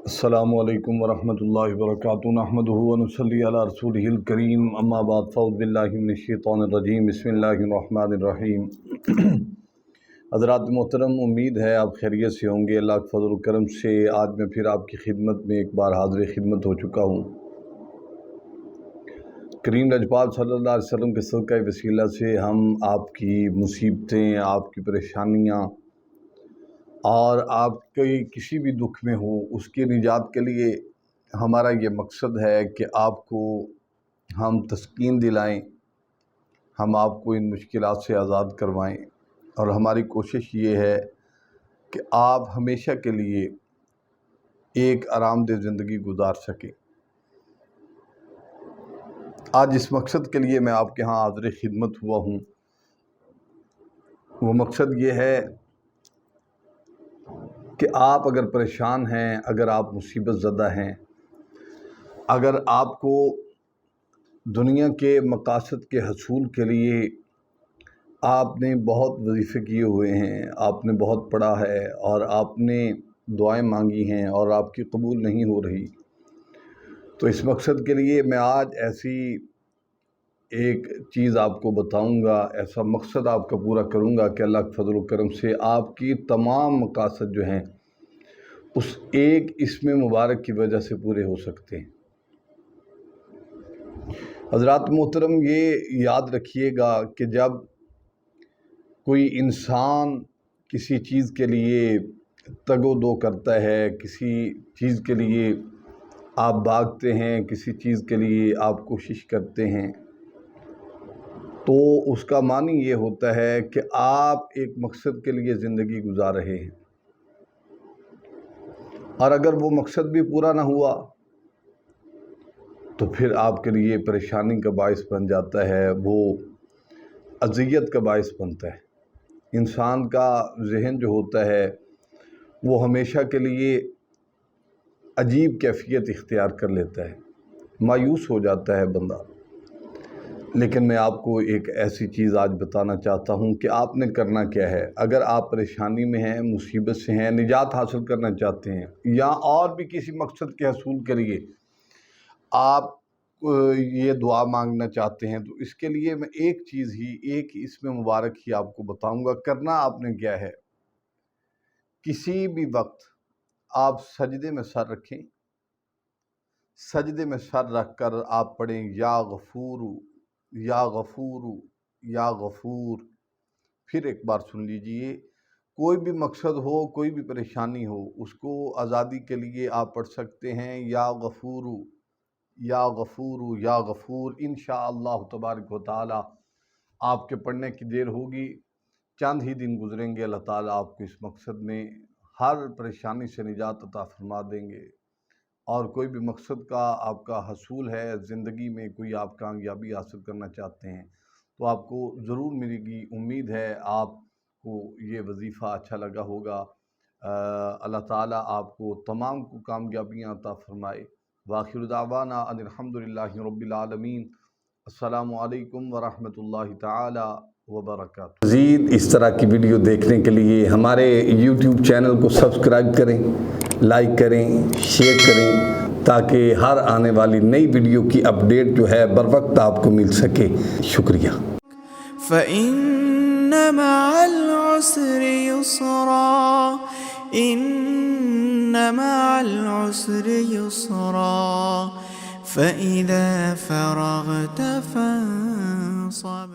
السلام علیکم ورحمۃ اللہ وبرکاتہ نحمدہ ونصلی علی رسولہ الکریم اما بعد فاعوذ باللہ من الشیطان الرجیم بسم اللہ الرحمن الرحیم۔ حضرات محترم، امید ہے آپ خیریت سے ہوں گے۔ اللہ کے فضل و کرم سے آج میں پھر آپ کی خدمت میں ایک بار حاضر خدمت ہو چکا ہوں۔ کریم لجپال صلی اللہ علیہ وسلم کے صدقہ وسیلہ سے ہم آپ کی مصیبتیں، آپ کی پریشانیاں اور آپ کے کسی بھی دکھ میں ہو اس کی نجات کے لیے ہمارا یہ مقصد ہے کہ آپ کو ہم تسکین دلائیں، ہم آپ کو ان مشکلات سے آزاد کروائیں، اور ہماری کوشش یہ ہے کہ آپ ہمیشہ کے لیے ایک آرام دہ زندگی گزار سکیں۔ آج اس مقصد کے لیے میں آپ کے ہاں حاضر خدمت ہوا ہوں۔ وہ مقصد یہ ہے کہ آپ اگر پریشان ہیں، اگر آپ مصیبت زدہ ہیں، اگر آپ کو دنیا کے مقاصد کے حصول کے لیے آپ نے بہت وظیفے کیے ہوئے ہیں، آپ نے بہت پڑھا ہے اور آپ نے دعائیں مانگی ہیں اور آپ کی قبول نہیں ہو رہی، تو اس مقصد کے لیے میں آج ایسی ایک چیز آپ کو بتاؤں گا، ایسا مقصد آپ کا پورا کروں گا کہ اللہ کے فضل و کرم سے آپ کی تمام مقاصد جو ہیں اس ایک اسم مبارک کی وجہ سے پورے ہو سکتے ہیں۔ حضرات محترم، یہ یاد رکھیے گا کہ جب کوئی انسان کسی چیز کے لیے تگ و دو کرتا ہے، کسی چیز کے لیے آپ بھاگتے ہیں، کسی چیز کے لیے آپ کوشش کرتے ہیں، تو اس کا معنی یہ ہوتا ہے کہ آپ ایک مقصد کے لیے زندگی گزار رہے ہیں، اور اگر وہ مقصد بھی پورا نہ ہوا تو پھر آپ کے لیے پریشانی کا باعث بن جاتا ہے، وہ اذیت کا باعث بنتا ہے۔ انسان کا ذہن جو ہوتا ہے وہ ہمیشہ کے لیے عجیب کیفیت اختیار کر لیتا ہے، مایوس ہو جاتا ہے بندہ۔ لیکن میں آپ کو ایک ایسی چیز آج بتانا چاہتا ہوں کہ آپ نے کرنا کیا ہے۔ اگر آپ پریشانی میں ہیں، مصیبت سے ہیں، نجات حاصل کرنا چاہتے ہیں، یا اور بھی کسی مقصد کے حصول کے لیے آپ یہ دعا مانگنا چاہتے ہیں، تو اس کے لیے میں ایک چیز ہی، ایک اسم مبارک ہی آپ کو بتاؤں گا۔ کرنا آپ نے کیا ہے، کسی بھی وقت آپ سجدے میں سر رکھیں، سجدے میں سر رکھ کر آپ پڑھیں یا غفور یا غفور یا غفور۔ پھر ایک بار سن لیجئے، کوئی بھی مقصد ہو، کوئی بھی پریشانی ہو، اس کو آزادی کے لیے آپ پڑھ سکتے ہیں یا غفور یا غفور یا غفور۔ انشاءاللہ تبارک و تعالی آپ کے پڑھنے کی دیر ہوگی، چند ہی دن گزریں گے، اللہ تعالیٰ آپ کو اس مقصد میں ہر پریشانی سے نجات عطا فرما دیں گے، اور کوئی بھی مقصد کا آپ کا حصول ہے زندگی میں، کوئی آپ کامیابی حاصل کرنا چاہتے ہیں، تو آپ کو ضرور ملے گی۔ امید ہے آپ کو یہ وظیفہ اچھا لگا ہوگا۔ اللہ تعالیٰ آپ کو تمام کو کامیابیاں عطا فرمائے۔ وآخر دعوانا ان الحمدللہ رب العالمین۔ السلام علیکم ورحمۃ اللہ تعالی وبرکاتہ۔ مزید اس طرح کی ویڈیو دیکھنے کے لیے ہمارے یوٹیوب چینل کو سبسکرائب کریں، لائک کریں، شیئر کریں، تاکہ ہر آنے والی نئی ویڈیو کی اپڈیٹ جو ہے بر وقت آپ کو مل سکے۔ شکریہ۔ فَإِنَّ مَعَ الْعُسْرِ يُسْرًا إِنَّ مَعَ الْعُسْرِ يُسْرًا فَإِذَا فَرَغْتَ فَانصَبْ